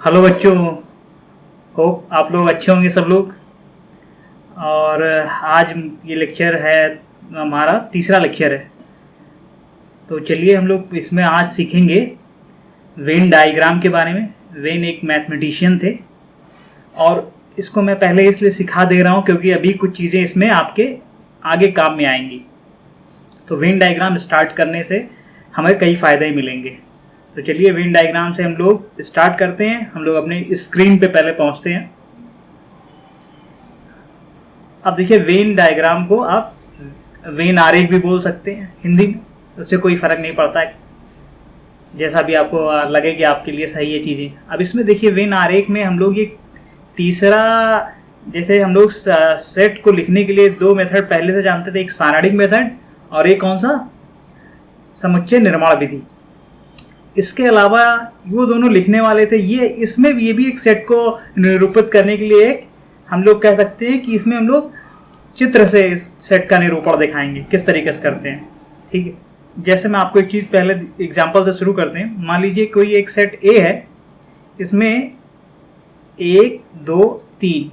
Hello बच्चों, hope आप लोग अच्छे होंगे सब लोग। और आज ये लेक्चर है, हमारा तीसरा लेक्चर है। तो चलिए हम लोग इसमें आज सीखेंगे वेन डायग्राम के बारे में। वेन एक मैथमेटिशियन थे और इसको मैं पहले इसलिए सिखा दे रहा हूँ क्योंकि अभी कुछ चीज़ें इसमें आपके आगे काम में आएंगी। तो वेन डायग्राम स्टार्ट करने से हमें कई फ़ायदे मिलेंगे। तो चलिए वेन डायग्राम से हम लोग स्टार्ट करते हैं। हम लोग अपने स्क्रीन पे पहले पहुंचते हैं। अब देखिए, वेन डायग्राम को आप वेन आरेख भी बोल सकते हैं हिंदी में, उससे कोई फ़र्क नहीं पड़ता है, जैसा भी आपको लगे कि आपके लिए सही है चीज़ें। अब इसमें देखिए, वेन आरेख में हम लोग ये तीसरा, जैसे हम लोग सेट को लिखने के लिए दो मेथड पहले से जानते थे, एक सारणिक मेथड और एक कौन सा, समुच्चय निर्माण विधि। इसके अलावा वो दोनों लिखने वाले थे, इसमें ये भी एक सेट को निरूपित करने के लिए एक हम लोग कह सकते हैं कि इसमें हम लोग चित्र से इस सेट का निरूपण दिखाएंगे किस तरीके से करते हैं। ठीक है, जैसे मैं आपको एक चीज़ पहले एग्जांपल से शुरू करते हैं। मान लीजिए कोई एक सेट ए है, इसमें 1 2 3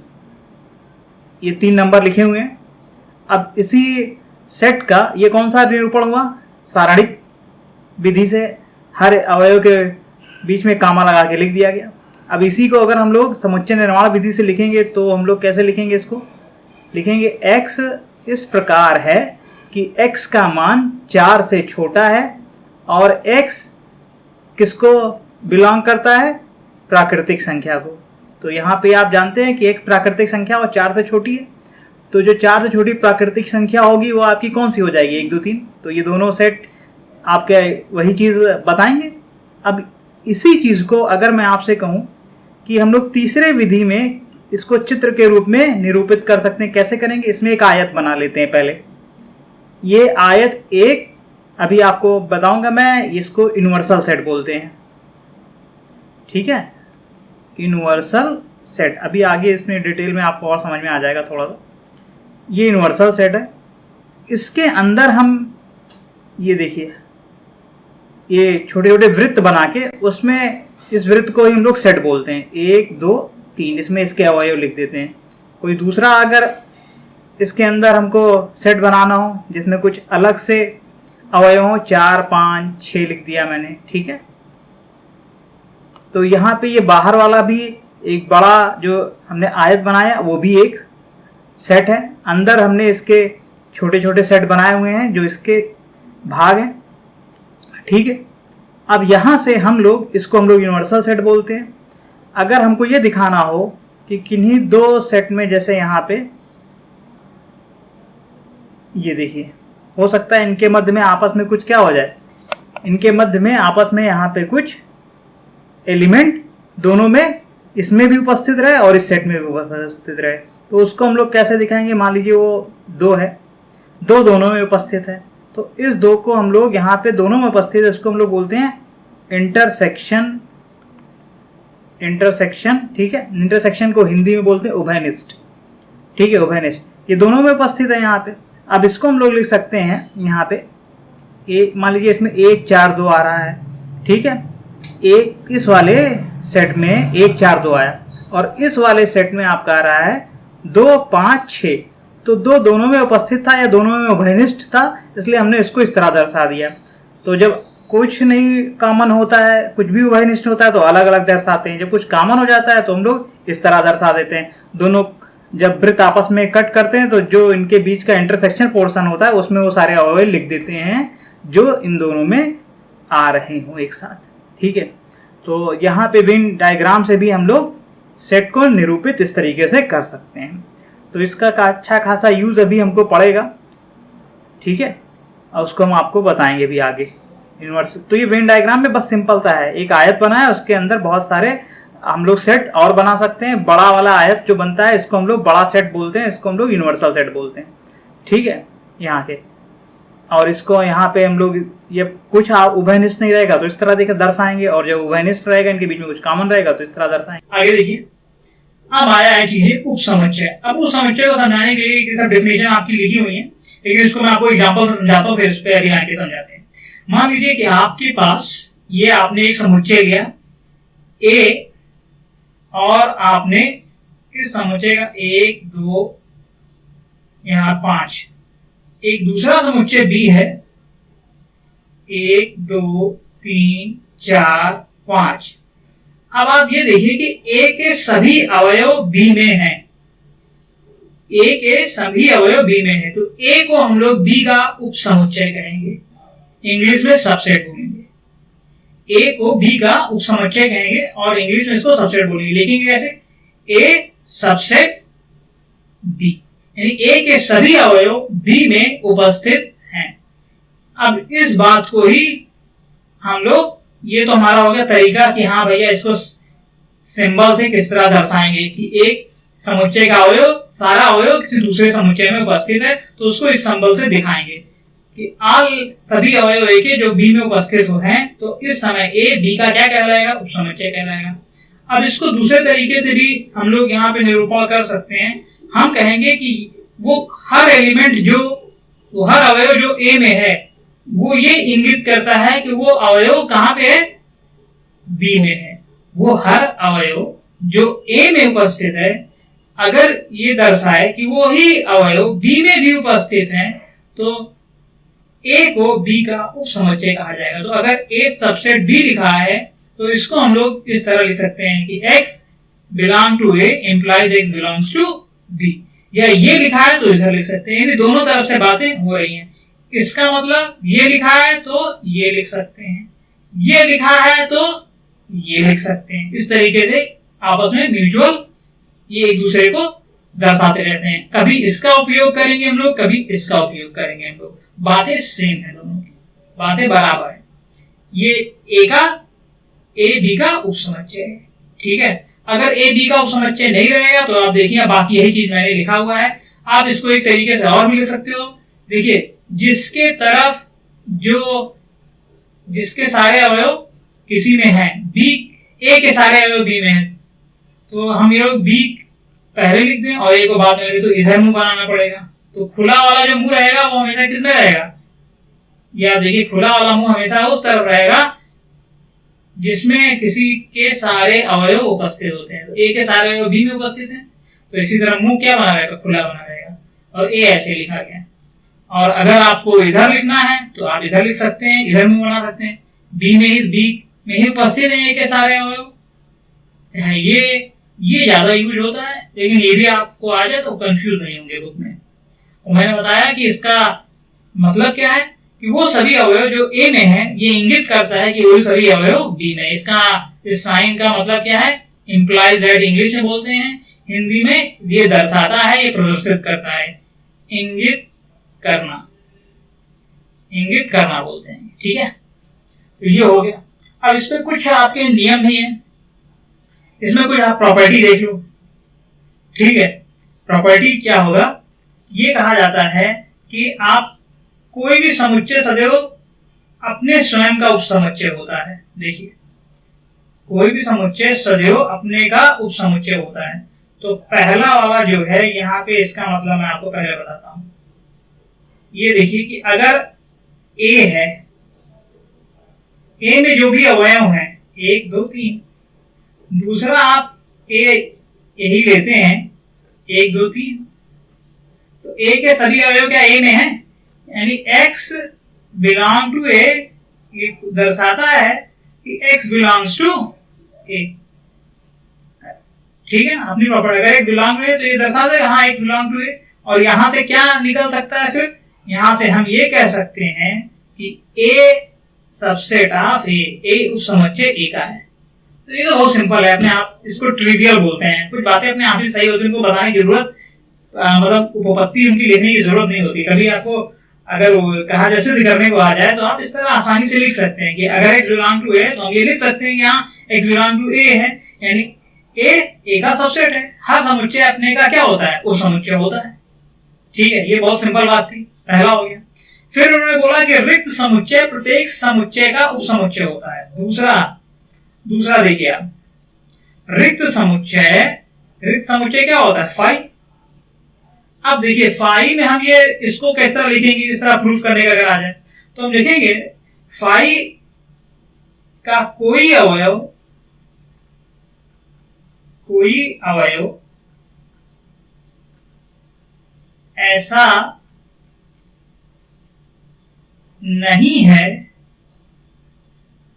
ये 3 नंबर लिखे हुए हैं। अब इसी सेट का ये कौन सा निरूपण हुआ, सारणिक विधि से हर अवयव के बीच में कामा लगा के लिख दिया गया। अब इसी को अगर हम लोग समुच्चय निर्माण विधि से लिखेंगे तो हम लोग कैसे लिखेंगे, इसको लिखेंगे x इस प्रकार है कि x का मान 4 से छोटा है और x किसको बिलोंग करता है, प्राकृतिक संख्या को। तो यहाँ पे आप जानते हैं कि एक प्राकृतिक संख्या और 4 से छोटी है, तो जो 4 से छोटी प्राकृतिक संख्या होगी वो आपकी कौन सी हो जाएगी, 1 2 3। तो ये दोनों सेट आपके वही चीज़ बताएंगे। अब इसी चीज़ को अगर मैं आपसे कहूँ कि हम लोग तीसरे विधि में इसको चित्र के रूप में निरूपित कर सकते हैं, कैसे करेंगे, इसमें एक आयत बना लेते हैं पहले। ये आयत एक, अभी आपको बताऊंगा मैं, इसको यूनिवर्सल सेट बोलते हैं। ठीक है, यूनिवर्सल सेट अभी आगे इसमें डिटेल में आपको और समझ में आ जाएगा थोड़ा सा। ये यूनिवर्सल सेट है, इसके अंदर हम ये देखिए ये छोटे छोटे वृत्त बना के उसमें इस वृत्त को ही हम लोग सेट बोलते हैं। 1 2 3 इसमें इसके अवयव लिख देते हैं। कोई दूसरा अगर इसके अंदर हमको सेट बनाना हो जिसमें कुछ अलग से अवयव हो, 4 5 6 लिख दिया मैंने। ठीक है, तो यहाँ पे ये बाहर वाला भी एक बड़ा जो हमने आयत बनाया वो भी एक सेट है। अंदर हमने इसके छोटे छोटे सेट बनाए हुए हैं जो इसके भाग हैं। ठीक है, अब यहाँ से हम लोग इसको यूनिवर्सल सेट बोलते हैं। अगर हमको ये दिखाना हो कि किन्हीं दो सेट में, जैसे यहाँ पे ये देखिए, हो सकता है इनके मध्य में आपस में कुछ क्या हो जाए, इनके मध्य में आपस में यहाँ पे कुछ एलिमेंट दोनों में इसमें भी उपस्थित रहे और इस सेट में भी उपस्थित रहे, तो उसको हम लोग कैसे दिखाएंगे। मान लीजिए वो 2 है, 2 दोनों में उपस्थित है, तो इस 2 को हम लोग यहाँ पे दोनों में उपस्थित है, इसको हम लोग बोलते हैं इंटरसेक्शन। ठीक है, इंटरसेक्शन को हिंदी में बोलते हैं उभयनिष्ठ। ठीक है, उभयनिष्ठ, ये दोनों में उपस्थित है यहाँ पे। अब इसको हम लोग लिख सकते हैं यहाँ पे मान लीजिए इसमें 1 4 2 आ रहा है। ठीक है, एक इस वाले सेट में 1 4 2 आया और इस वाले सेट में आपका आ रहा है 2 5 6। तो 2 दोनों में उपस्थित था या दोनों में उभयनिष्ठ था, इसलिए हमने इसको इस तरह दर्शा दिया। तो जब कुछ नहीं कॉमन होता है, कुछ भी उभयनिष्ठ होता है तो अलग अलग दर्शाते हैं। जब कुछ कॉमन हो जाता है तो हम लोग इस तरह दर्शा देते हैं। दोनों जब वृत्त आपस में कट करते हैं तो जो इनके बीच का इंटरसेक्शन पोर्शन होता है उसमें वो सारे अवयव लिख देते हैं जो इन दोनों में आ रहे हों एक साथ। ठीक है, तो यहाँ पे वेन डायग्राम से भी हम लोग सेट को निरूपित इस तरीके से कर सकते हैं। तो इसका अच्छा खासा यूज अभी हमको पड़ेगा। ठीक है, और उसको हम आपको बताएंगे भी आगे। यूनिवर्सल, तो ये वेन डायग्राम में बस सिंपल सा है, एक आयत बना है, उसके अंदर बहुत सारे हम लोग सेट और बना सकते हैं। बड़ा वाला आयत जो बनता है इसको हम लोग बड़ा सेट बोलते हैं, इसको हम लोग यूनिवर्सल सेट बोलते हैं। ठीक है, यहाँ के, और इसको यहाँ पे हम लोग ये कुछ उभयनिष्ठ नहीं रहेगा तो इस तरह देखिए दर्शाएंगे, और जब उभयनिष्ठ रहेगा इनके बीच में कुछ कॉमन रहेगा तो इस तरह दर्शाएंगे। आगे देखिए, अब आया है चीजें उप समुच्चय। अब उप समुच्चय को समझाने के लिए सब डेफिनेशन आपकी लिखी हुई है, लेकिन इसको मैं आपको एग्जांपल से समझाता हूँ, फिर इस पे आगे आके समझाते हैं। मान लीजिए कि आपके पास ये आपने एक समुच्चय लिया, ए और आपने किस समुच्चय का 1 2 यहाँ 5, एक दूसरा समुच्चय बी है 1 2 3 4 5। अब आप ये देखिए कि ए के सभी अवयव बी में हैं, ए के सभी अवयव बी में है, तो ए को हम लोग बी का उपसमुच्चय कहेंगे, इंग्लिश में सबसेट बोलेंगे। ए को बी का उपसमुच्चय कहेंगे और इंग्लिश में इसको सबसेट बोलेंगे। लेकिन कैसे? ए सबसेट बी, यानी ए के सभी अवयव बी में उपस्थित हैं। अब इस बात को ही हम लोग, ये तो हमारा हो गया तरीका कि हाँ भैया इसको सिंबल से किस तरह दर्शाएंगे कि एक समुच्चय का अवयव, सारा अवयव किसी दूसरे समुच्चय में उपस्थित है, तो उसको इस सिंबल से दिखाएंगे कि आल सभी अवयव ए के जो बी में उपस्थित हैं, तो इस समय ए बी का क्या कहलाएगा? उपसमुच्चय कहलाएगा। अब इसको दूसरे तरीके से भी हम लोग यहाँ पे निरूपण कर सकते हैं। हम कहेंगे कि वो हर एलिमेंट वो हर अवयव जो ए में है, वो ये इंगित करता है कि वो अवयव कहाँ पे है? बी में है। वो हर अवयव जो ए में उपस्थित है, अगर ये दर्शाए कि वो ही अवयव बी में भी उपस्थित हैं, तो ए को बी का उपसमुच्चय कहा जाएगा। तो अगर ए सबसेट बी लिखा है, तो इसको हम लोग इस तरह लिख सकते हैं कि x belong to a implies x belongs to B, या ये लिखा है तो इधर लिख सकते हैं। यानी दोनों तरफ से बातें हो रही हैं। इसका मतलब ये लिखा है तो ये लिख सकते हैं, ये लिखा है तो ये लिख सकते हैं। इस तरीके से आपस में म्यूचुअल ये एक दूसरे को दर्शाते रहते हैं। कभी इसका उपयोग करेंगे हम लोग, कभी इसका उपयोग करेंगे हम लोग। बातें सेम है, दोनों की बातें बराबर है। ये ए का ए बी का उपसमुच्चय है, ठीक है। अगर ए बी का उपसमुच्चय नहीं रहेगा तो आप देखिए बाकी यही चीज मैंने लिखा हुआ है। आप इसको एक तरीके से और भी लिख सकते हो। देखिए, जिसके तरफ जिसके सारे अवयव किसी में है, बी ए के सारे अवयव बी में है, तो हम ये लोग बी पहले लिख दें और ए को बाद में लिख दें, तो इधर मुंह बनाना पड़ेगा। तो खुला वाला जो मुंह रहेगा वो हमेशा किसमें रहेगा? ये आप देखिए, खुला वाला मुंह हमेशा उस तरफ रहेगा जिसमें किसी के सारे अवयव उपस्थित होते हैं। तो ए के सारे अवयव बी में उपस्थित हैं, तो इसी तरह मुंह क्या बना रहेगा? खुला बना रहेगा। और ए ऐसे लिखा गया। और अगर आपको इधर लिखना है तो आप इधर लिख सकते हैं, इधर मुंह बना सकते हैं। बी में ही उपस्थित है ए के सारे अवयव। ये ज्यादा यूज होता है, लेकिन ये भी आपको आ जाए तो कंफ्यूज नहीं होंगे बुक में। और मैंने बताया कि इसका मतलब क्या है कि वो सभी अवयव जो ए में है, ये इंगित करता है कि वो सभी अवयव बी में। इस साइन का मतलब क्या है? इंप्लाइज दैट इंग्लिश में बोलते हैं, हिंदी में ये दर्शाता है, ये प्रदर्शित करता है। इंगित करना बोलते हैं, ठीक है। तो ये हो गया। अब इस पे कुछ आपके नियम भी हैं। इसमें कुछ आप प्रॉपर्टी देख लो, ठीक है। प्रॉपर्टी क्या होगा? ये कहा जाता है कि आप कोई भी समुच्चय सदैव अपने स्वयं का उपसमुच्चय होता है। देखिए, कोई भी समुच्चय सदैव अपने का उपसमुच्चय होता है। तो पहला वाला जो है यहाँ पे, इसका मतलब मैं आपको पहले बताता हूं। ये देखिए कि अगर ए है, ए में जो भी अवयव हैं 1 2 3, दूसरा आप ए यही लेते हैं 1 2 3, तो ए के सभी अवयव क्या ए में है? यानी x बिलोंग टू ए, ये दर्शाता है कि x बिलोंग्स टू ए, ठीक है ना। अपनी प्रॉपर्टी अगर x बिलोंग टू ए तो ये दर्शाता है हाँ x बिलोंग टू ए। और यहां से क्या निकल सकता है? फिर यहां से हम ये कह सकते हैं कि ए सबसेट ऑफ ए उपसमुच्चय ए का है। तो ये तो बहुत सिंपल है, अपने आप इसको ट्रिवियल बोलते हैं। कुछ बातें अपने आप ही सही होती है, उनको बताने की जरूरत, मतलब उपपत्ति उनकी लिखने की जरूरत नहीं होती। कभी आपको अगर कहा जैसे करने को आ जाए तो आप इस तरह आसानी से लिख सकते हैं कि अगर x बिलोंग टू ए, तो हम ये लिख सकते हैं कि हाँ x बिलोंग टू ए है, यानी ए का सबसेट है। हर समुच्चय अपने का क्या होता है? उपसमुच्चय होता है, ठीक है। ये बहुत सिंपल बात थी, पहला हो गया। फिर उन्होंने बोला कि रिक्त समुच्चय प्रत्येक समुच्चय का उपसमुच्चय होता है। दूसरा देखिए आप, रिक्त समुच्चय क्या होता है? फाई। अब देखिए फाई में हम ये इसको किस तरह लिखेंगे, इस तरह प्रूफ करने का अगर आ जाए तो हम लिखेंगे फाई का कोई अवयव कोई अवयव ऐसा नहीं है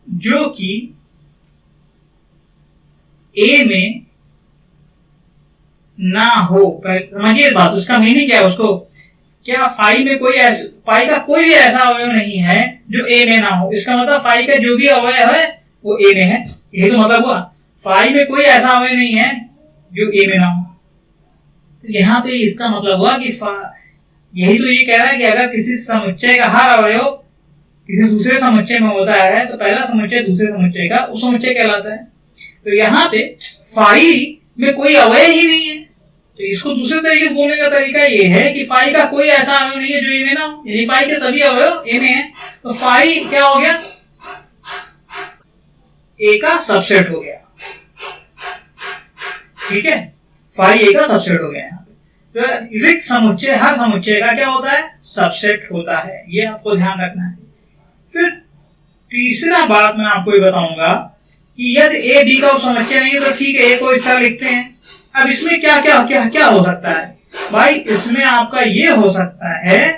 जो कि ए में ना हो। समझिए इस बात, उसका मीनिंग क्या है, उसको क्या फाई में कोई फाई का कोई भी ऐसा अवयव नहीं है जो ए में ना हो। इसका मतलब फाई का जो भी अवयव है वो ए में है, यही तो मतलब हुआ। फाई में कोई ऐसा अवयव नहीं है जो ए में ना हो। तो यहाँ पे इसका मतलब हुआ कि यही तो ये कह रहा है कि अगर किसी समुच्चय का हर अवयव किसी दूसरे समुच्चय में होता है तो पहला समुच्चय दूसरे समुच्चय का उप समुच्चय कहलाता है। तो यहाँ पे फाई में कोई अवयव ही नहीं है, तो इसको दूसरे तरीके से बोलने का तरीका ये है कि फाई का कोई ऐसा अवयव नहीं है जो ए में ना हो, यानी फाई के सभी अवयव ए में है। तो फाई क्या हो गया, ए का सबसेट हो गया। ठीक है, फाई ए का सबसेट हो गया। यहाँ पे तो रिक्त समुच्चय हर समुच्चय का क्या होता है, सबसेट होता है, ये आपको ध्यान रखना है। फिर तीसरा बात मैं आपको ये बताऊंगा कि यदि ए बी का समुच्चय नहीं है तो ठीक है, ए को इस तरह लिखते हैं। अब इसमें क्या क्या क्या क्या हो सकता है भाई, इसमें आपका ये हो सकता है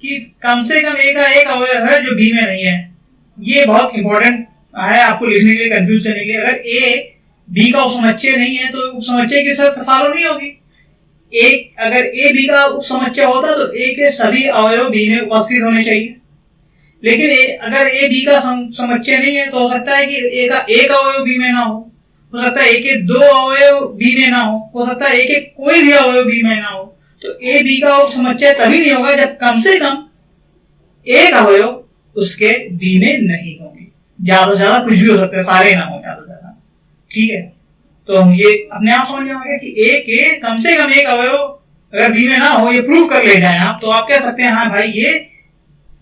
कि कम से कम ए का एक अवयव है जो बी में नहीं है। ये बहुत इंपॉर्टेंट है आपको लिखने के लिए, कंफ्यूज करने के लिए। अगर ए बी का उपसमुच्चय नहीं है तो उपसमुच्चय की शर्त फॉलो नहीं होगी। अगर ए बी का उपसमुच्चय होता तो ए के सभी अवयव बी में उपस्थित होने चाहिए। लेकिन अगर ए बी का समुच्चय नहीं है तो हो सकता है कि ए का एक अवयव बी में ना हो सकता है ए के दो अवयव बी में ना हो सकता है ए के कोई भी अवयव बी में ना हो। तो ए बी का उपसमुच्चय तभी नहीं होगा जब कम से कम एक अवयव उसके बी में नहीं होंगे। ज्यादा से ज्यादा कुछ भी हो सकता है, सारे ना हो ज्यादा से ज्यादा। ठीक है, तो हम ये अपने आप समझ जाओगे कि ए के कम से कम एक अवयव अगर बी में ना हो, ये प्रूफ कर ले जाए आप, तो आप कह सकते हैं हाँ भाई ये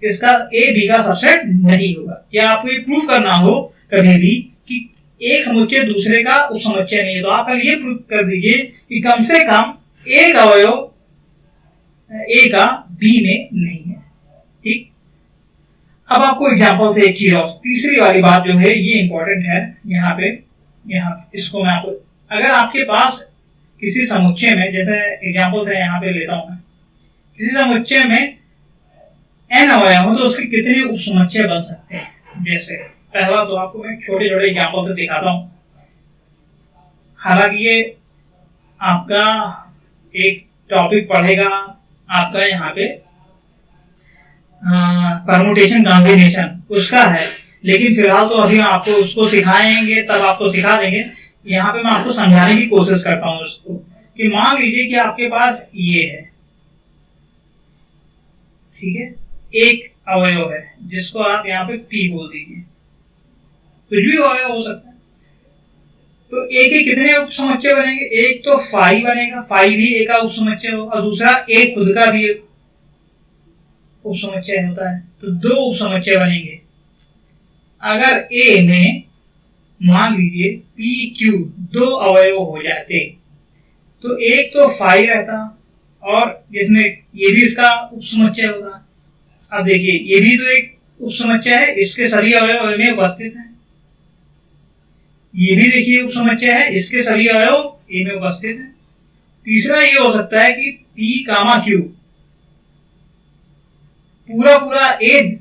इसका ए बी का सबसेट नहीं होगा। या आपको ये प्रूफ करना हो कभी भी कि एक समुच्चय दूसरे का उपसमुच्चय नहीं है, तो आप ये प्रूफ कर दीजिए कि कम से कम एक अवयव ए का बी में नहीं है। ठीक, अब आपको एग्जांपल से एक चीज और, तीसरी वाली बात जो है ये इंपॉर्टेंट है। यहाँ इसको मैं आपको, अगर आपके पास किसी समुच्चय में, जैसे एग्जांपल से यहाँ पे लेता हूं मैं, किसी समुच्चय में n अवयव हो तो उसके कितने उपसमुच्चय बन सकते हैं। जैसे पहला तो आपको मैं छोटे छोटे एग्जांपल से दिखाता हूं। हालांकि ये आपका एक टॉपिक पढ़ेगा आपका यहाँ पे परमुटेशन कॉम्बिनेशन उसका है, लेकिन फिलहाल तो अभी आपको उसको सिखाएंगे तब आपको सिखा देंगे। यहाँ पे मैं आपको समझाने की कोशिश करता हूँ उसको कि मान लीजिए कि आपके पास ये है, ठीक है, एक अवयव है जिसको आप यहाँ पे P बोल दीजिए, कुछ भी अवयव हो सकता है। तो ए के कितने उपसमुच्चय बनेंगे, एक तो फाई बनेगा, फाई भी ए का उपसमुच्चय होगा, और दूसरा ए खुद का भी एक उपसमुच्चय होता है, तो दो उपसमुच्चय बनेंगे। अगर ए में मान लीजिए पी क्यू दो अवयव हो जाते तो एक तो फाई रहता और जिसमें ये भी इसका उपसमुच्चय होगा। अब देखिए ये भी तो एक उपसमुच्चय है, इसके सभी अवयव में उपस्थित हैं। ये भी देखिए उपसमुच्चय है, इसके सभी अवयव ए में उपस्थित हैं। तीसरा ये हो सकता है कि पी कामा क्यू पूरा ए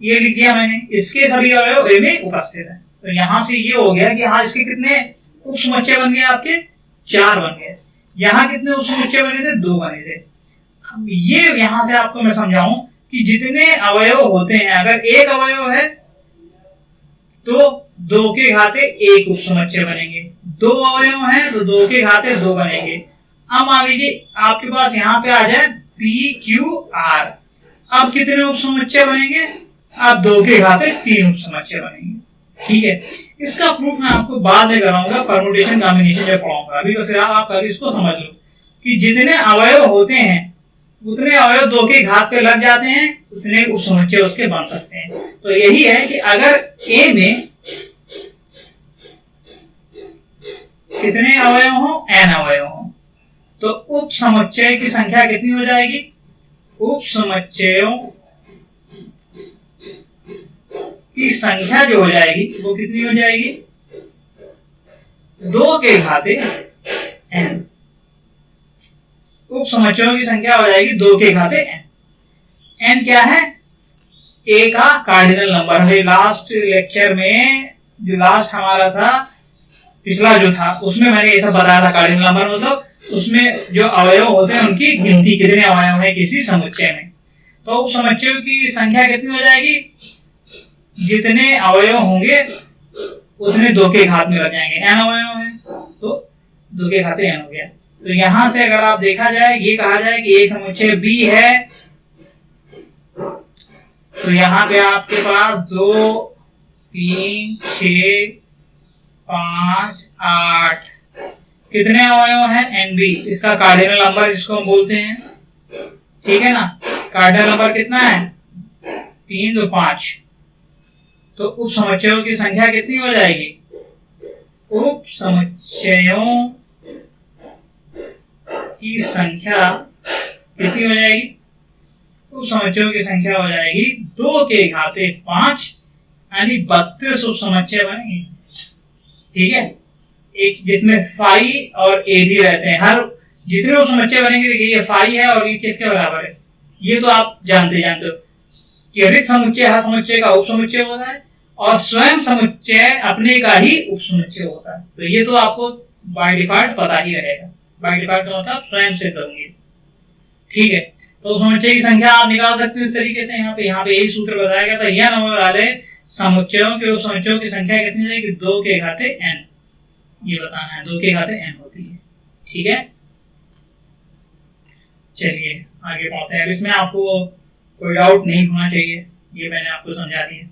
ये लिख दिया मैंने, इसके सभी अवयव ए में उपस्थित हैं। तो यहां से ये हो गया कि हाँ इसके कितने उपसमुच्चय बन गए, आपके 4 बन गए। यहाँ कितने उपसमुच्चय बने थे, 2 बने थे। अब ये यहां से आपको मैं समझाऊं कि जितने अवयव होते हैं, अगर एक अवयव है तो 2 के घाते 1 उपसमुच्चय बनेंगे, 2 अवयव हैं तो 2 के घाते 2 बनेंगे। अब मान लीजिए आपके पास यहाँ पे आ जाए पी क्यू आर, अब कितने उपसमुच्चय बनेंगे, अब 2 के घाते 3 उपसमुच्चय बनेंगे। ठीक है, इसका प्रूफ मैं आपको बाद में कराऊंगा, परमुटेशन कॉम्बिनेशन जब पढ़ाऊंगा। अभी तो फिलहाल आप अभी इसको समझ लो कि जितने अवयव होते हैं उतने अवयव 2 के घात पे लग जाते हैं, उतने उपसमुच्चय उसके बन सकते हैं। तो यही है कि अगर ए में कितने अवयव हो, n अवयव हो, तो उपसमुच्चय की संख्या कितनी हो जाएगी, उपसमुच्चयों की संख्या जो हो जाएगी वो कितनी हो जाएगी, 2 के घाते n। उप समुच्चयों की संख्या हो जाएगी 2 के घाते n। n क्या है? a का कार्डिनल नंबर। हमें लास्ट लेक्चर में जो लास्ट हमारा था, पिछला जो था, उसमें मैंने ये सब बताया था। कार्डिनल नंबर मतलब उसमें जो अवयव होते हैं उनकी गिनती, कितने अवयव है किसी समुच्चय में। तो उप समुच्चयों की संख्या कितनी हो जाएगी? जितने अवयव होंगे उतने 2 के घात में लग जाएंगे। n अवयव है तो 2 के घाते n हो गया। तो यहां से अगर आप देखा जाए, ये कहा जाए कि एक समुच्चय b है, तो यहाँ पे आपके पास 2, 3, 6, 5, 8 कितने अवयव हैं? nb। इसका कार्डिनल नंबर जिसको हम बोलते हैं, ठीक है ना। कार्डिनल नंबर कितना है? 3 2 5। तो उप समुच्चयों की संख्या कितनी हो जाएगी? उप समुच्चयों की संख्या कितनी हो जाएगी? उप समुच्चयों की संख्या हो जाएगी 2 के घाते 5, यानी 32 उप समुच्चय बनेंगे। ठीक है, एक जिसमें फाई और ए भी रहते हैं। हर जितने उप समुच्चय बनेंगे, देखिए ये फाई है और ये किसके बराबर है, ये तो आप जानते हो कि रिक्त समुच्चय हर समुच्चय का उप समुच्चय होता है और स्वयं समुच्चय अपने का ही उप समुच्चय होता है। तो ये तो आपको बाय डिफॉल्ट पता ही रहेगा। बाय डिफॉल्ट का मतलब स्वयं से करूंगी। ठीक है, तो समुच्चय की संख्या आप निकाल सकते हैं इस तरीके से। यहाँ पे यही सूत्र बताया गया था। यह नंबर वाले समुच्चयों के उप समुच्चयों की संख्या कितनी हो जाएगी? 2 के घाते n। ये बताना है, 2 के घाते n होती है। ठीक है, चलिए आगे पढ़ते हैं। अब इसमें आपको कोई डाउट नहीं होना चाहिए, ये मैंने आपको समझा दिया।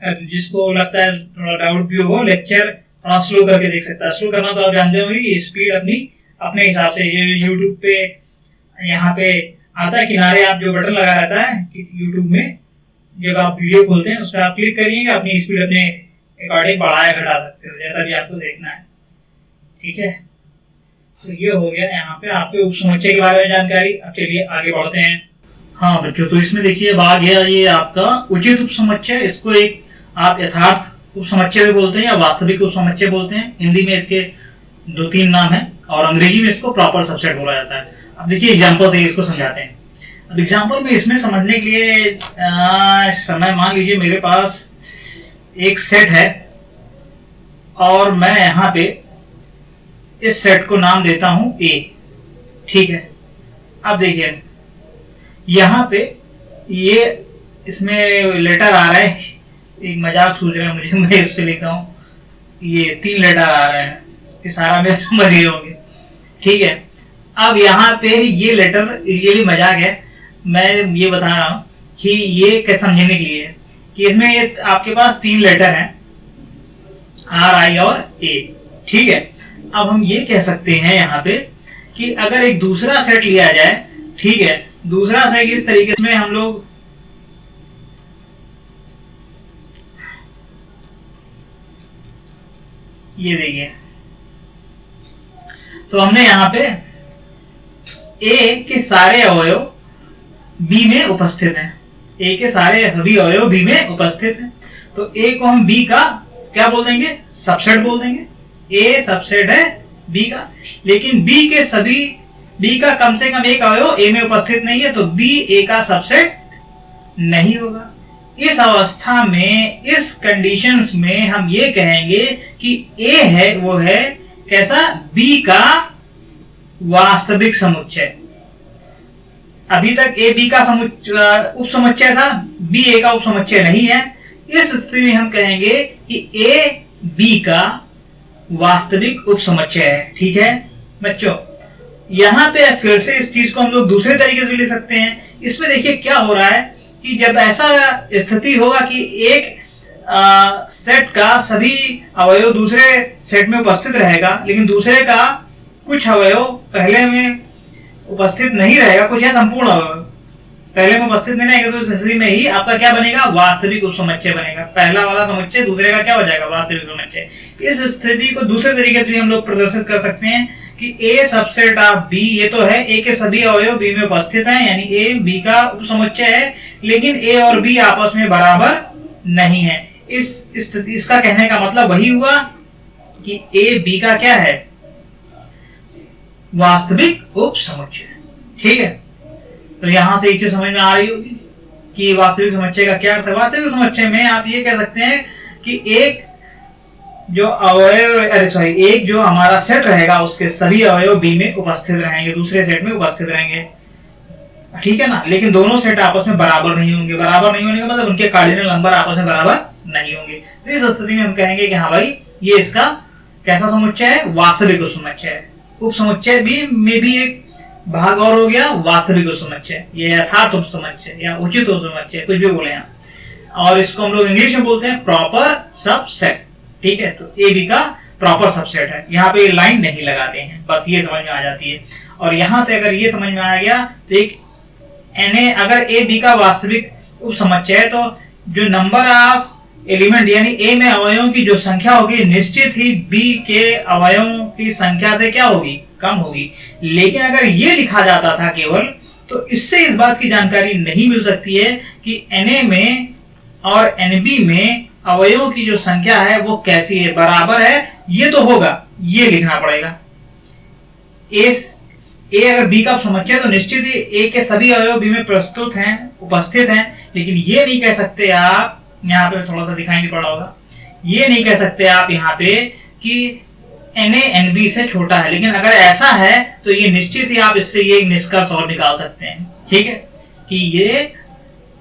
अब जिसको लगता है थोड़ा डाउट भी हो, लेक्चर थोड़ा स्लो करके देख सकता है। स्लो करना तो आप जानते होंगे कि स्पीड अपने हिसाब से। ये यूट्यूब पे यहाँ पे आता है किनारे, आप जो बटन लगा रहता है यूट्यूब में, जब आप वीडियो खोलते हैं उस पर आप क्लिक करिएगा, अपनी स्पीड अपने अकॉर्डिंग बढ़ाया घटा सकते हो, जैसा भी आपको देखना है। ठीक है, तो ये हो गया यहाँ पे आपके उप समुच्चय के बारे में जानकारी। अब चलिए आगे बढ़ते हैं। हाँ बच्चों, तो इसमें देखिए भाग गया ये आपका उचित उप समुच्चय। इसको एक आप यथार्थ उप समुच्चय भी बोलते हैं या वास्तविक उप समुच्चय बोलते हैं। हिंदी में इसके 2-3 नाम है और अंग्रेजी में इसको प्रॉपर सबसेट बोला जाता है। अब देखिए एग्जाम्पल से इसको समझाते हैं। अब एग्जाम्पल में इसमें समझने के लिए समय मान लीजिए मेरे पास एक सेट है और मैं यहाँ पे इस सेट को नाम देता हूं A। ठीक है, अब देखिए यहाँ पे ये इसमें लेटर आ रहे हैं, एक मजाक सूझ रहा है मुझे, मैं इससे लिखता हूँ, ये 3 लेटर आ रहे हैं, ये सारा मेरे समझ गए होंगे। ठीक है, अब यहाँ पे ये लेटर ये मजाक है, मैं ये बता रहा हूँ कि ये क्या समझने के लिए है कि इसमें ये आपके पास 3 लेटर हैं, R, I और A। ठीक है, अब हम ये कह सकते हैं यहाँ पे कि अगर एक दूसरा सेट लिया जाए, ठीक है, दूसरा सेट इस तरीके से हम लोग ये देखिए, तो हमने यहाँ पे A के सारे अवयव B में उपस्थित हैं। A के सारे सभी अवयव B में उपस्थित हैं, तो A को हम B का क्या बोल देंगे? सबसेट बोल देंगे। A सबसेट है B का, लेकिन B का कम से कम एक अवयव A में उपस्थित नहीं है, तो B A का सबसेट नहीं होगा। इस अवस्था में, इस कंडीशंस में हम ये कहेंगे कि A है वो है कैसा? B का वास्तविक समुच्चय। अभी तक A B का उप समुच्चय था, B A का उप समुच्चय नहीं है। इस स्थिति में हम कहेंगे कि A B का वास्तविक उप समुच्चय है। ठीक है बच्चों, यहाँ पे फिर से इस चीज को हम लोग दूसरे तरीके से लिख सकते हैं। इसमें देखिए क्या हो रहा है कि जब ऐसा स्थिति होगा कि एक सेट का सभी अवयव दूसरे सेट में उपस्थित रहेगा, लेकिन दूसरे का कुछ अवयव पहले में उपस्थित नहीं रहेगा, कुछ है संपूर्ण अवयव पहले में उपस्थित नहीं रहेगा, तो इस स्थिति में ही आपका क्या बनेगा? वास्तविक उप समुच्चय बनेगा। पहला वाला समुच्चय दूसरे का क्या हो जाएगा? वास्तविक समुच्चय। इस स्थिति को दूसरे तरीके से हम लोग प्रदर्शित कर सकते हैं कि A सबसेट ऑफ B, ये तो है A के सभी अवयव B में उपस्थित हैं, यानी A B का उप समुच्चय है, लेकिन A और B आपस में बराबर नहीं है। इस स्थिति, इसका कहने का मतलब वही हुआ कि A B का क्या है? वास्तविक उपसमुच्चय। ठीक है, तो यहां से एक चीज समझ में आ रही होगी कि वास्तविक समुच्चय का क्या अर्थ है। वास्तविक समुच्चय में आप ये कह सकते हैं कि एक जो एक जो हमारा सेट रहेगा उसके सभी अवयव बी में उपस्थित रहेंगे, दूसरे सेट में उपस्थित रहेंगे। ठीक है ना, लेकिन दोनों सेट आपस में बराबर नहीं होंगे। बराबर नहीं होने का मतलब उनके कार्डिनल नंबर आपस में बराबर नहीं होंगे। तो इस स्थिति में हम कहेंगे कि हाँ भाई ये इसका कैसा समुच्चय है, वास्तविक उपसमुच्चय है। उपसमुच्चय भी में भी एक भाग और हो गया वास्तविक उपसमुच्चय, ये यथार्थ उपसमुच्चय या उचित उपसमुच्चय, कुछ भी बोले यहाँ। और इसको हम लोग इंग्लिश में बोलते हैं प्रॉपर सबसेट। ठीक है, तो ए बी का प्रॉपर सबसेट है। यहाँ पे लाइन नहीं लगाते हैं, बस ये समझ में आ जाती है। और यहां से अगर ये समझ में आ गया तो एक Na अगर ए बी का वास्तविक उपसमुच्चय है तो जो नंबर ऑफ एलिमेंट यानी ए में अवयवों की जो संख्या होगी निश्चित ही बी के अवयवों की संख्या से क्या होगी, कम होगी। लेकिन अगर ये लिखा जाता था केवल, तो इससे इस बात की जानकारी नहीं मिल सकती है कि Na में और Nb में अवयवों की जो संख्या है वो कैसी है, बराबर है, ये तो होगा, ये लिखना पड़ेगा। ए अगर बी का उपसमुच्चय है तो निश्चित ही ए के सभी अवयव बी में प्रस्तुत हैं, उपस्थित हैं। लेकिन ये नहीं कह सकते आप, यहाँ पे थोड़ा सा दिखाएंगे पड़ा होगा, ये नहीं कह सकते आप यहाँ पे कि Na Nb से छोटा है। लेकिन अगर ऐसा है तो ये निश्चित ही आप इससे ये निष्कर्ष और निकाल सकते हैं। ठीक है, कि ये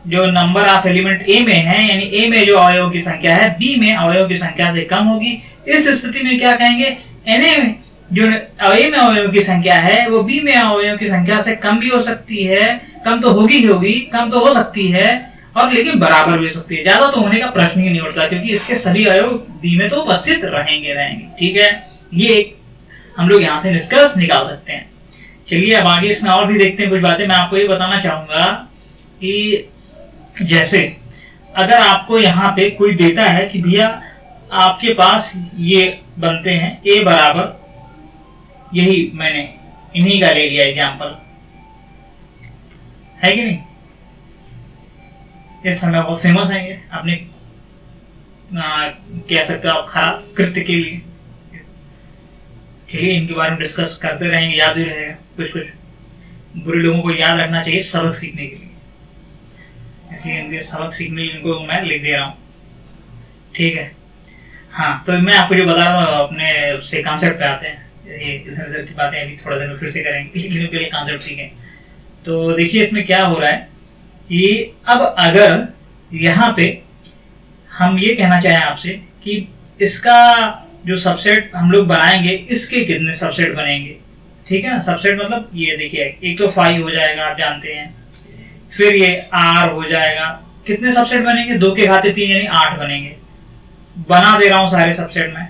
जो नंबर ऑफ एलिमेंट ए में है यानी ए में जो अवयवों की संख्या है बी में अवयवों की संख्या से कम होगी। इस स्थिति में क्या कहेंगे, Na में जो ए में अवयवों की संख्या है वो बी में अवयवों की संख्या से कम भी हो सकती है, कम तो होगी, कम तो हो सकती है, और लेकिन बराबर भी हो सकती है। ज्यादा तो होने का प्रश्न ही नहीं उठता क्योंकि इसके सभी अवयव बी में तो उपस्थित रहेंगे। ठीक है, ये हम लोग यहाँ से निष्कर्ष निकाल सकते हैं। चलिए अब आगे इसमें और भी देखते हैं कुछ बातें। मैं आपको ये बताना चाहूंगा कि जैसे अगर आपको यहाँ पे कोई देता है कि भैया आपके पास ये बनते हैं ए बराबर, यही मैंने इन्हीं का ले लिया एग्जाम्पल, है कि नहीं, इस समय बहुत फेमस है ये अपने कह सकते हो आप खराब कृत्य के लिए। चलिए इनके बारे में डिस्कस करते रहेंगे, याद भी रहेगा। कुछ बुरे लोगों को याद रखना चाहिए सबक सीखने के लिए, इसलिए इनके सबक सीखने के लिए इनको मैं लिख दे रहा हूँ। ठीक है, हाँ, तो मैं आपको जो बता रहा हूँ अपने उससे कॉन्सेप्ट पे आते हैं। ये इधर उधर की बातें अभी थोड़ा देर में फिर से करेंगे, लेकिन उनके लिए कॉन्सेप्ट सीखें। तो देखिए इसमें क्या हो रहा है कि अब अगर यहाँ पे हम ये कहना चाहें आपसे कि इसका जो सबसेट हम लोग बनाएंगे, इसके कितने सबसेट बनेंगे। ठीक है ना, सबसेट मतलब ये देखिए, एक तो 5 हो जाएगा, आप जानते हैं, फिर ये R हो जाएगा। कितने सबसेट बनेंगे, 2 के घाते 3 यानी 8 बनेंगे। बना दे रहा हूं सारे सबसेट में।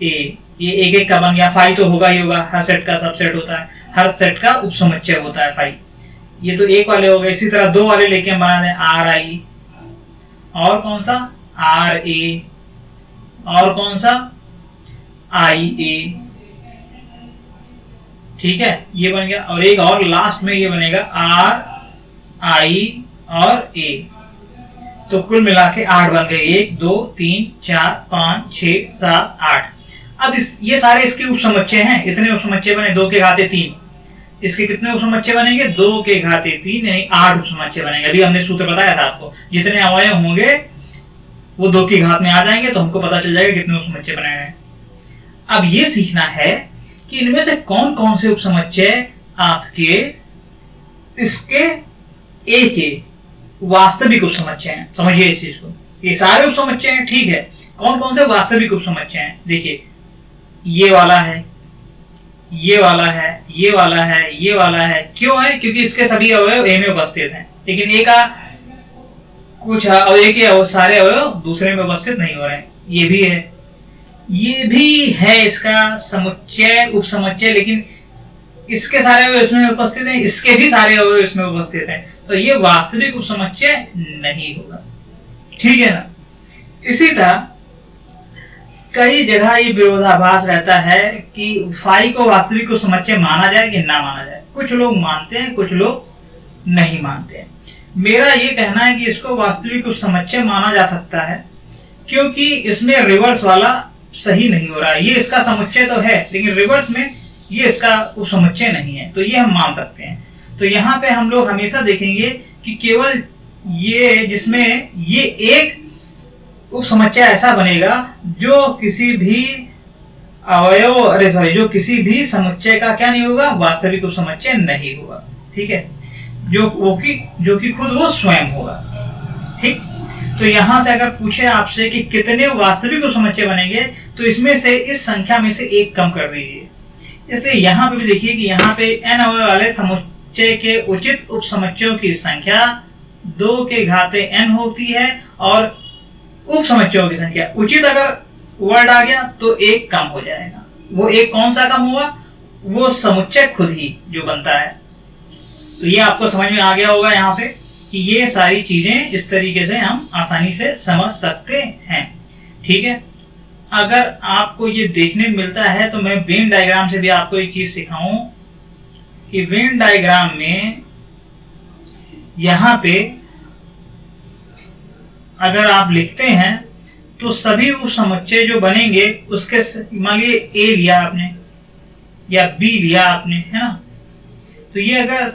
ये एक एक का बन गया। 5 तो होगा ही होगा, हर सेट का सबसेट होता है, हर सेट का उपसमुच्चय होता है 5। ये तो एक वाले हो गए। इसी तरह 2 वाले लेके हम बना दें, RI, और कौन सा RA, और कौन सा IA। ठीक है, ये बन गया। और एक और लास्ट में ये बनेगा RI और A। तो कुल मिला के 8 बन गए। 1 2 3 4 5 6 7 8। अब ये सारे इसके उपसमुच्चय हैं। इतने उपसमुच्चय बने, 2 के घाते 3। इसके कितने उपसमुच्चय बनेंगे, 2 के घाते 3 यानी 8 उपसमुच्चय बनेंगे। अभी हमने सूत्र बताया था आपको, जितने अवयव होंगे वो 2 की घात में आ जाएंगे, तो हमको पता चल जाएगा कितने उपसमुच्चय बने हैं। अब ये सीखना है कि इनमें से कौन कौन से उपसमुच्चय आपके इसके ए के वास्तविक उपसमुच्चय हैं। समझिए इस चीज को, ये सारे उपसमुच्चय हैं। ठीक है, कौन कौन से वास्तविक उपसमुच्चय हैं। देखिए, ये वाला है, ये वाला है, ये वाला है, ये वाला है। क्यों है, क्योंकि इसके सभी अवयव ए में उपस्थित हैं, लेकिन ए का कुछ अवयव के सारे अवयव दूसरे में उपस्थित नहीं हो रहे हैं। ये भी है, ये भी है इसका समुच्चय उपसमुच्चय, लेकिन इसके सारे अवयव इसमें उपस्थित हैं, इसके भी सारे अवयव इसमें उपस्थित हैं, तो ये वास्तविक उपसमुच्चय नहीं होगा। ठीक है ना। इसी तरह कई जगह ये विरोधाभास रहता है कि फाई को वास्तविक उपसमुच्चय माना जाए कि ना माना जाए। कुछ लोग मानते हैं, कुछ लोग नहीं मानते हैं। मेरा ये कहना है कि इसको वास्तविक उपसमुच्चय माना जा सकता है, क्योंकि इसमें रिवर्स वाला सही नहीं हो रहा है। ये इसका समुच्चय तो है, लेकिन रिवर्स में ये इसका उपसमुच्चय नहीं है, तो ये हम मान सकते हैं। तो यहाँ पे हम लोग हमेशा देखेंगे कि केवल ये जिसमें ये एक उपसमुच्चय ऐसा बनेगा जो किसी भी जो किसी भी समुच्चय का क्या नहीं होगा, वास्तविक उपसमुच्चय नहीं होगा। ठीक है, जो कि खुद वो स्वयं होगा। ठीक, तो यहां से अगर पूछे आपसे कि कितने वास्तविक उपसमुच्चय बनेंगे, तो इसमें से इस संख्या में से एक कम कर दीजिए। इसलिए यहाँ पे भी देखिए कि यहाँ पे n अवयव वाले समुच्चय के उचित उपसमुच्चयों की संख्या 2 के घाते n होती है, और उपसमुच्चयों की संख्या उचित अगर वर्ड आ गया तो एक कम हो जाएगा। वो एक कौन सा कम हुआ, वो समुच्चय खुद ही जो बनता है। तो ये आपको समझ में आ गया होगा यहाँ से कि ये सारी चीजें इस तरीके से हम आसानी से समझ सकते हैं। ठीक है, अगर आपको ये देखने मिलता है तो मैं वेन डायग्राम से भी आपको एक चीज सिखाऊं कि वेन डायग्राम में यहाँ पे अगर आप लिखते हैं तो सभी उपसमुच्चय जो बनेंगे उसके, मान लीजिए ए लिया आपने या बी लिया आपने, है ना, तो ये अगर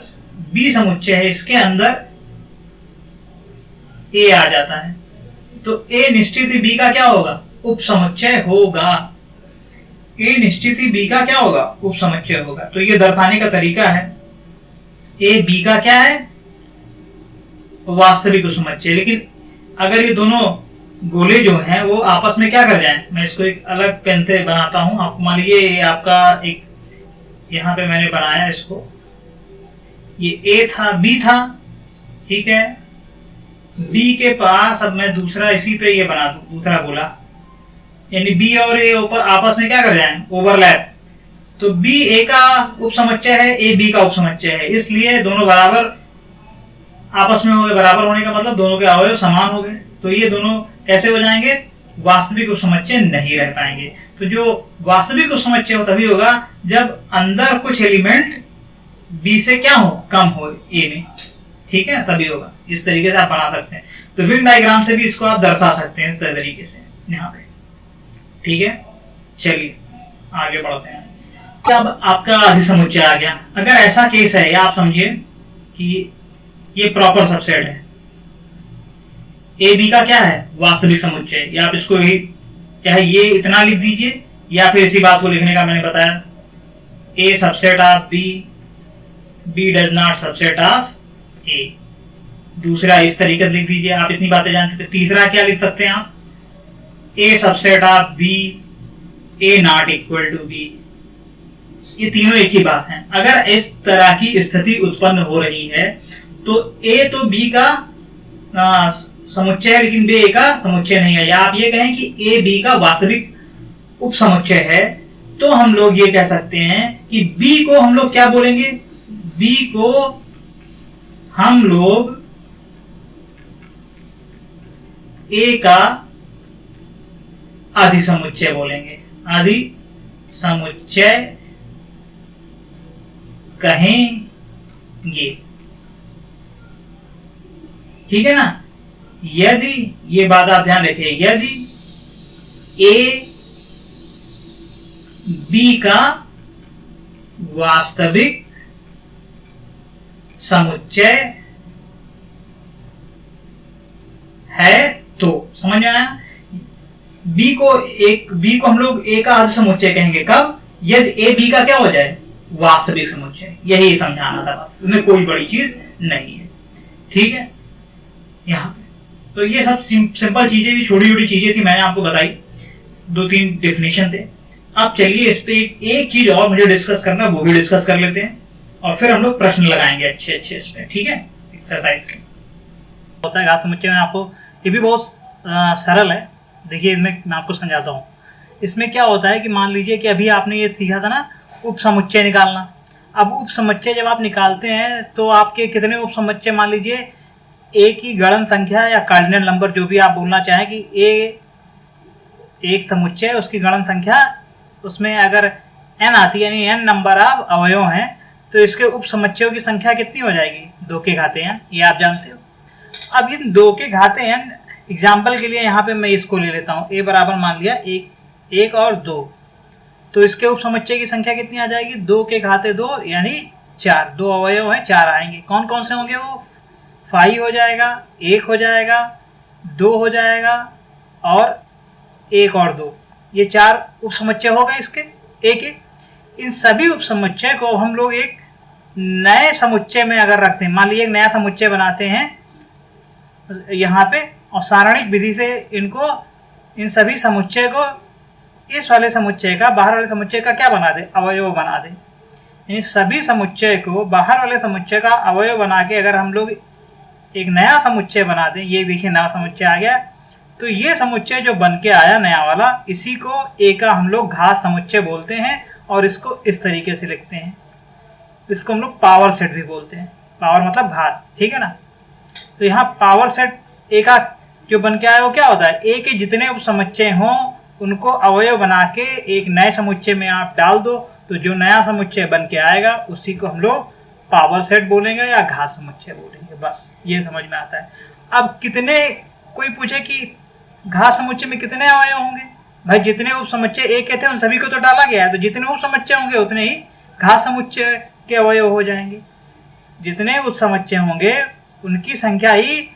बी समुच्चय है, इसके अंदर ए आ जाता है, तो ए निश्चित ही बी का क्या होगा, उपसमुच्चय होगा। ए निश्चित ही बी का क्या होगा, उपसमुच्चय होगा। तो ये दर्शाने का तरीका है, ए बी का क्या है, वास्तविक उपसमुच्चय। लेकिन अगर ये दोनों गोले जो हैं वो आपस में क्या कर जाएं, मैं इसको एक अलग पेन से बनाता हूं। आप मान लीजिए आपका एक यहां पे मैंने बनाया इसको, ये ए था, बी था, ठीक है, बी के पास अब मैं दूसरा इसी पे ये बना दूं, दूसरा गोला, यानी बी और ए आपस में क्या कर जाएं, ओवरलैप। तो बी ए का उपसमुच्चय है, ए बी का उपसमुच्चय है, इसलिए दोनों बराबर आपस में हो गए। बराबर होने का मतलब दोनों के अवयव समान हो गए। तो ये दोनों कैसे हो जाएंगे, वास्तविक उपसमुच्चय नहीं रह पाएंगे। तो जो वास्तविक उपसमुच्चय हो तभी होगा जब अंदर कुछ एलिमेंट बी से क्या हो, कम हो ए में। ठीक है, तभी होगा। इस तरीके से आप बना सकते हैं। तो वेन डायग्राम से भी इसको आप दर्शा सकते हैं इस तरीके से यहाँ पे। ठीक है, चलिए आगे बढ़ते हैं। अब आपका अधिसमुच्चय आ गया। अगर ऐसा केस है, या आप समझिए कि ये प्रॉपर सबसेट है, ए बी का क्या है, वास्तविक समुच्चय, या आप इसको ही चाहे ये इतना लिख दीजिए, या फिर इसी बात को लिखने का मैंने बताया, A subset of B, B does not subset of A. दूसरा इस तरीके से लिख दीजिए, आप इतनी बातें जानते हैं। तीसरा क्या लिख सकते हैं आप, A subset of B, A not equal to B. ये तीनों एक ही बात है। अगर इस तरह की स्थिति उत्पन्न हो रही है तो ए तो बी का समुच्चय है, लेकिन बी ए का समुच्चय नहीं है, या आप ये कहें कि ए बी का वास्तविक उपसमुच्चय है, तो हम लोग ये कह सकते हैं कि बी को हम लोग क्या बोलेंगे, बी को हम लोग ए का अधिसमुच्चय बोलेंगे, अधिसमुच्चय कहेंगे। ठीक है ना। यदि, ये बात आप ध्यान रखिए, यदि ए बी का वास्तविक समुच्चय है तो, समझ में आया, बी को हम लोग ए का अधिसमुच्चय कहेंगे कब, यदि ए बी का क्या हो जाए, वास्तविक समुच्चय। यही समझाना था, बस इसमें कोई बड़ी चीज नहीं है। ठीक है, यहाँ तो ये सब सिंपल चीजें थी, छोटी छोटी चीजें थी, मैंने आपको बताई, 2-3 डेफिनेशन थे। अब चलिए इस पे एक चीज और मुझे डिस्कस करना, वो भी डिस्कस कर लेते हैं, और फिर हम लोग प्रश्न लगाएंगे अच्छे अच्छे इस पे। ठीक है, एक्सरसाइज के होता है घात समुच्चय में। आपको ये भी बहुत सरल है, देखिए इसमें मैं आपको समझाता हूँ। इसमें क्या होता है कि मान लीजिए कि अभी आपने ये सीखा था ना, उपसमुच्चय निकालना। अब उपसमुच्चय जब आप निकालते हैं तो आपके कितने उपसमुच्चय, मान लीजिए ए की गणन संख्या या कार्डिनल नंबर, जो भी आप बोलना चाहें, कि ए एक समुच्चय है, उसकी गणन संख्या, उसमें अगर n आती है, यानी n नंबर ऑफ अवयव हैं, तो इसके उपसमुच्चयों की संख्या कितनी हो जाएगी, 2 के घाते n, ये आप जानते हो। अब इन 2 के घाते n, एग्जाम्पल के लिए यहाँ पे मैं इसको ले लेता हूँ, a बराबर मान लिया 1 और 2, तो इसके उप समुच्चय की संख्या कितनी आ जाएगी? 2 के घाते 2 यानी 4। 2 अवयव हैं, 4 आएंगे। कौन कौन से होंगे वो? 5 हो जाएगा, 1 हो जाएगा, 2 हो जाएगा और 1 और 2। ये 4 उप समुच्चय हो गए इसके एक। इन सभी उप समुच्चय को हम लोग एक नए समुच्चय में अगर रखते हैं, मान लीजिए एक नया समुच्चय बनाते हैं यहाँ पे, और सारणिक विधि से इन सभी समुच्चय को इस वाले समुच्चय का, बाहर वाले समुच्चय का क्या बना दे? अवयव बना दे। यानी सभी समुच्चय को बाहर वाले समुच्चय का अवयव बना के अगर हम लोग एक नया समुच्चय बना दें, ये देखिए नया समुच्चय आ गया, तो ये समुच्चय जो बन के आया नया वाला, इसी को ए का हम लोग घात समुच्चय बोलते हैं और इसको इस तरीके से लिखते हैं। इसको हम लोग पावर सेट भी बोलते हैं। पावर मतलब घात, ठीक है ना। तो यहाँ पावर सेट ए का जो बन के आया वो क्या होता है? ए के जितने उप समुच्चय हों उनको अवयव बना के एक नए समुच्चय में आप डाल दो, तो जो नया समुच्चय बन के आएगा उसी को हम लोग पावर सेट बोलेंगे या घात समुच्चय बोलेंगे। बस ये समझ में आता है। अब कितने, कोई पूछे कि घात समुच्चय में कितने अवयव होंगे? भाई जितने उप समुच्चय ए के थे उन सभी को तो डाला गया है, तो जितने उप समुच्चय होंगे उतने ही घात समुच्चय के अवयव हो जाएंगे। जितने उप समुच्चय होंगे उनकी संख्या ही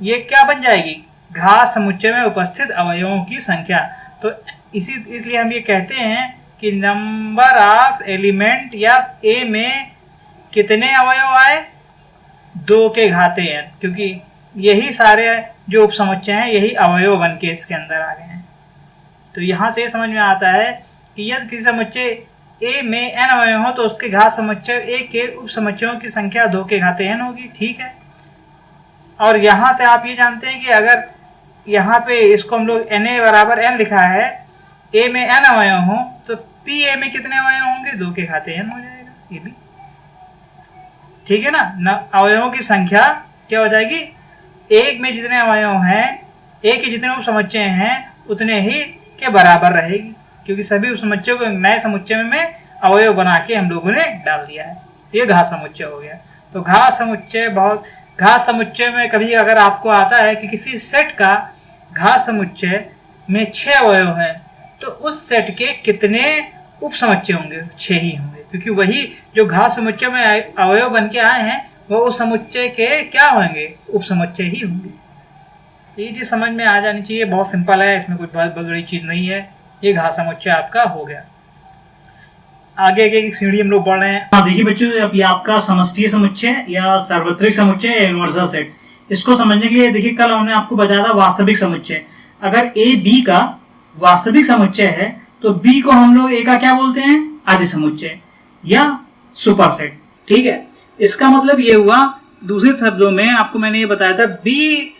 ये क्या बन जाएगी? घात समुच्चय में उपस्थित अवयवों की संख्या। तो इसलिए हम ये कहते हैं कि नंबर ऑफ एलिमेंट या ए में कितने अवयव आए? 2 के घाते n, क्योंकि यही सारे जो उप समुच्चय हैं यही अवयव बन के इसके अंदर आ गए हैं। तो यहाँ से समझ में आता है कि यदि किसी समुच्चय ए में n अवयव हो तो उसके घात समुच्चय ए के उप समुच्चयों की संख्या 2 के घाते n होगी, ठीक है। और यहाँ से आप ये जानते हैं कि अगर यहाँ पे इसको हम लोग na बराबर n लिखा है, a में n अवयव हो तो पी ए में कितने अवयव होंगे? 2 के घाते n हो जाएगा, ये भी ठीक है ना। अवयवों की संख्या क्या हो जाएगी? एक में जितने अवयव हैं, एक के जितने उप समुच्चय हैं उतने ही के बराबर रहेगी, क्योंकि सभी उप समुच्चय को नए समुच्चय में अवयव बना के हम लोगों ने डाल दिया है। ये घात समुच्चय हो गया। तो घात समुच्चय में कभी अगर आपको आता है कि किसी सेट का घात समुच्चय में 6 अवयव हैं, तो उस सेट के कितने उप समुच्चय होंगे? 6 ही होंगे, क्योंकि वही जो घात समुच्चय में अवयव बन के आए हैं वो उस समुच्चय के क्या होंगे? उप समुच्चय ही होंगे। तो ये चीज़ समझ में आ जानी चाहिए। बहुत सिंपल है, इसमें कोई बहुत बड़ी चीज़ नहीं है। ये घात समुच्चय आपका हो गया। आगे एक सीढ़ी हम लोग बढ़ रहे हैं। देखिए बच्चों, अब ये आपका समष्टीय समुच्चय या सार्वत्रिक समुच्चय या यूनिवर्सल सेट, इसको समझने के लिए देखिए कल हमने आपको बताया था वास्तविक समुच्चय। अगर ए बी का वास्तविक समुच्चय है तो बी को हम लोग ए का क्या बोलते हैं? आदि समुच्चय या सुपर सेट, ठीक है। इसका मतलब ये हुआ, दूसरे शब्दों में आपको मैंने ये बताया था, बी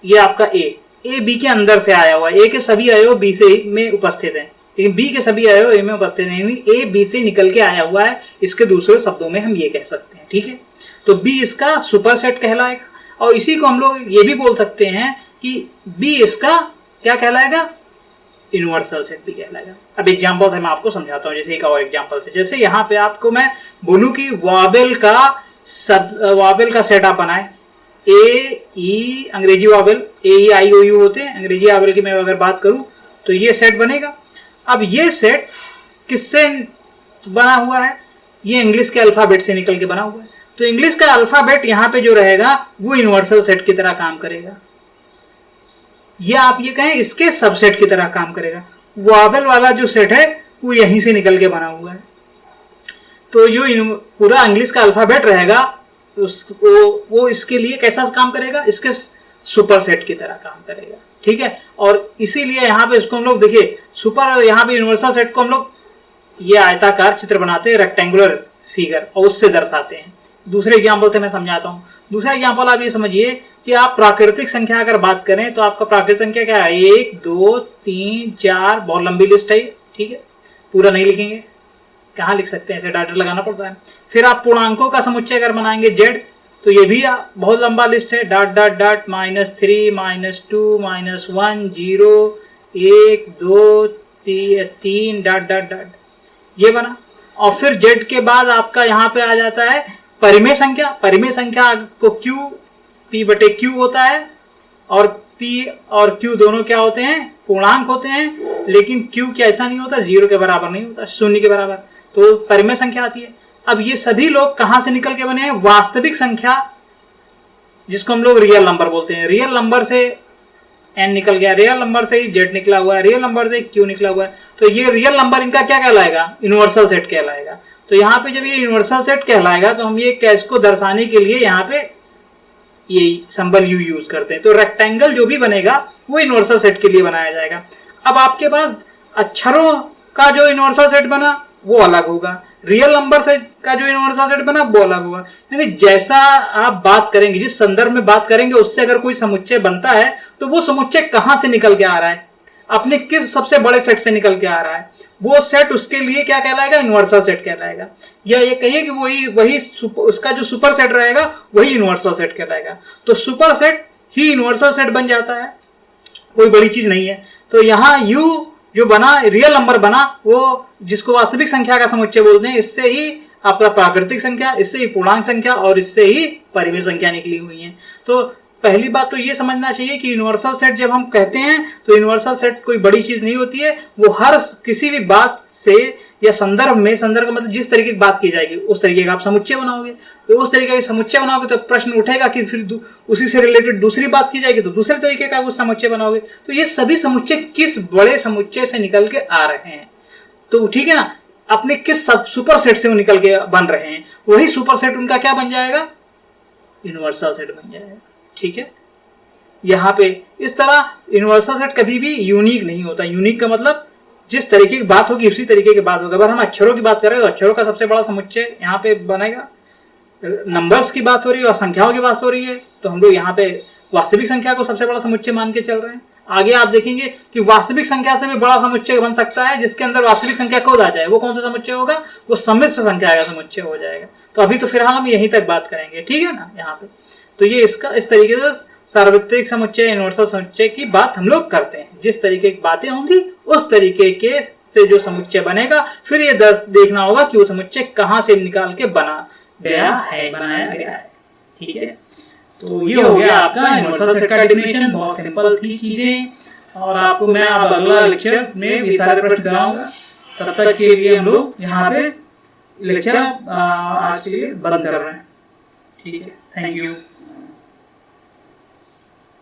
ये आपका ए बी के अंदर से आया हुआ है। ए के सभी अवयव बी से में उपस्थित हैं, लेकिन बी के सभी अवयव ए में उपस्थित नहीं, ए बी से निकल के आया हुआ है। इसके दूसरे शब्दों में हम ये कह सकते हैं, ठीक है। तो बी इसका सुपर सेट कहलाएगा। और इसी को हम लोग ये भी बोल सकते हैं कि बी इसका क्या कहलाएगा? यूनिवर्सल सेट भी कहलाएगा। अब एग्जांपल से मैं आपको समझाता हूँ, जैसे एक और एग्जांपल से, जैसे यहाँ पे आपको मैं बोलूँ कि वॉवेल का सेट आप बनाए, ए ई अंग्रेजी vowel A E I O you होते हैं, अंग्रेजी वॉवेल की मैं अगर बात करूँ तो ये सेट बनेगा। अब ये सेट किससे बना हुआ है? ये इंग्लिश के अल्फाबेट से निकल के बना हुआ है। तो इंग्लिश का अल्फाबेट यहाँ पे जो रहेगा वो यूनिवर्सल सेट की तरह काम करेगा, या आप ये कहें इसके सबसेट की तरह काम करेगा। वॉवेल वाला जो सेट है वो यहीं से निकल के बना हुआ है। तो जो पूरा इंग्लिश का अल्फाबेट रहेगा वो इसके लिए कैसा काम करेगा? इसके सुपर सेट की तरह काम करेगा, ठीक है। और इसीलिए यहाँ पे इसको हम लोग देखिए सुपर, यहाँ पे यूनिवर्सल सेट को हम लोग ये आयताकार चित्र बनाते हैं, रेक्टेंगुलर फिगर, और उससे दर्शाते हैं। दूसरे एग्जाम्पल से मैं समझाता हूँ। दूसरा एग्जाम्पल आप ये समझिए कि आप प्राकृतिक संख्या अगर बात करें तो आपका प्राकृतिक संख्या क्या है? 1 2 3 4, बहुत लंबी लिस्ट है, ठीक है। पूरा नहीं लिखेंगे, कहाँ लिख सकते हैं, ऐसे डाटा लगाना पड़ता है। फिर आप पूर्णांकों का समुच्चय अगर बनाएंगे जेड, तो ये भी बहुत लंबा लिस्ट है, dot dot dot -3 -2 -1 0 1 2 3 dot dot dot, ये बना। और फिर जेड के बाद आपका यहाँ पे आ जाता है परिमेय संख्या। परिमेय संख्या को क्यू p/q होता है, और P और Q दोनों क्या होते हैं, पूर्णांक होते हैं, लेकिन Q क्या ऐसा नहीं होता, 0 के बराबर नहीं होता, 0 के बराबर, तो परिमेय संख्या आती है। अब ये सभी लोग कहां से निकल के बने हैं, वास्तविक संख्या जिसको हम लोग रियल नंबर बोलते हैं। रियल नंबर से n निकल गया, रियल नंबर से ही z निकला हुआ है, रियल नंबर से q निकला हुआ है, तो ये रियल नंबर इनका क्या कहलाएगा, यूनिवर्सल सेट कहलाएगा। तो यहाँ पे जब ये यूनिवर्सल सेट कहलाएगा तो हम ये कैश को दर्शाने के लिए यहाँ पे यही सिंबल u यूज करते हैं। तो रेक्टेंगल जो भी बनेगा वो यूनिवर्सल सेट के लिए बनाया जाएगा। अब आपके पास अक्षरों का जो यूनिवर्सल सेट बना वो अलग होगा, रियल नंबर से का जो यूनिवर्सल सेट बना वो अलग होगा। यानी जैसा आप बात करेंगे, जिस संदर्भ में बात करेंगे, उससे अगर कोई समुच्चय बनता है तो वो समुच्चय कहां से निकल के आ रहा है, अपने किस सबसे बड़े सेट से निकल के आ रहा है, वो सेट उसके लिए क्या कहलाएगा, यूनिवर्सल सेट कहलाएगा। या ये कहिए कि वही उसका जो सुपर सेट रहेगा वही यूनिवर्सल सेट कहलाएगा। तो सुपर सेट ही यूनिवर्सल सेट बन जाता है, कोई बड़ी चीज नहीं है। तो यहाँ u जो बना, रियल नंबर बना, वो जिसको वास्तविक संख्या का समुच्चय बोलते हैं, इससे ही आपका प्राकृतिक संख्या, इससे ही पूर्णांक संख्या और इससे ही परिमेय संख्या निकली हुई है। तो पहली बात तो ये समझना चाहिए कि यूनिवर्सल सेट जब हम कहते हैं तो यूनिवर्सल सेट कोई बड़ी चीज नहीं होती है, वो हर किसी भी बात से या संदर्भ में, संदर्भ का मतलब जिस तरीके की बात की जाएगी उस तरीके का आप समुच्चय बनाओगे। तो उस तरीके का समुच्चय बनाओगे तो प्रश्न उठेगा कि फिर उसी से रिलेटेड दूसरी बात की जाएगी तो दूसरे तरीके का कुछ समुच्चय बनाओगे। तो ये सभी समुच्चय किस बड़े समुच्चय से निकल के आ रहे हैं, तो ठीक है ना, अपने किस सुपर सेट से वो निकल के बन रहे हैं, वही सुपर सेट उनका क्या बन जाएगा, यूनिवर्सल सेट बन जाएगा। ठीक है, यहाँ पे इस तरह यूनिवर्सल सेट कभी भी यूनिक नहीं होता। यूनिक का मतलब जिस तरीके की बात होगी उसी तरीके की बात होगी। अगर हम अक्षरों की बात करें तो अक्षरों का सबसे बड़ा समुच्चय यहाँ पे बनेगा। नंबर्स की बात हो रही है और संख्याओं की बात हो रही है तो हम लोग यहाँ पे वास्तविक संख्या को सबसे बड़ा समुच्चय मान के चल रहे हैं। आगे आप देखेंगे कि वास्तविक संख्या से भी बड़ा समुच्चय बन सकता है जिसके अंदर वास्तविक संख्या खुद आ जाए। वो कौन सा समुच्चय होगा, वो सम्मिश्र संख्या का समुच्चय हो जाएगा। तो अभी तो फिलहाल हम यहीं तक बात करेंगे, ठीक है ना। यहाँ पे तो ये इसका इस तरीके से सार्वत्रिक समुच्चय, यूनिवर्सल समुच्चय की बात हम लोग करते हैं। जिस तरीके की बातें होंगी उस तरीके के से जो समुच्चय बनेगा, फिर ये देखना होगा कि वो समुच्चय कहाँ से निकाल के बनाया गया है। ठीक है, तो ये हो गया आपका यूनिवर्सल सेट का डेफिनेशन। बहुत सिंपल थी चीजें, और आपको मैं अब अगला लेक्चर में ये सारे प्रश्न कराऊंगा। तब तक के लिए हम लोग यहाँ पे लेक्चर आज के लिए बंद कर रहे हैं। ठीक है, थैंक यू।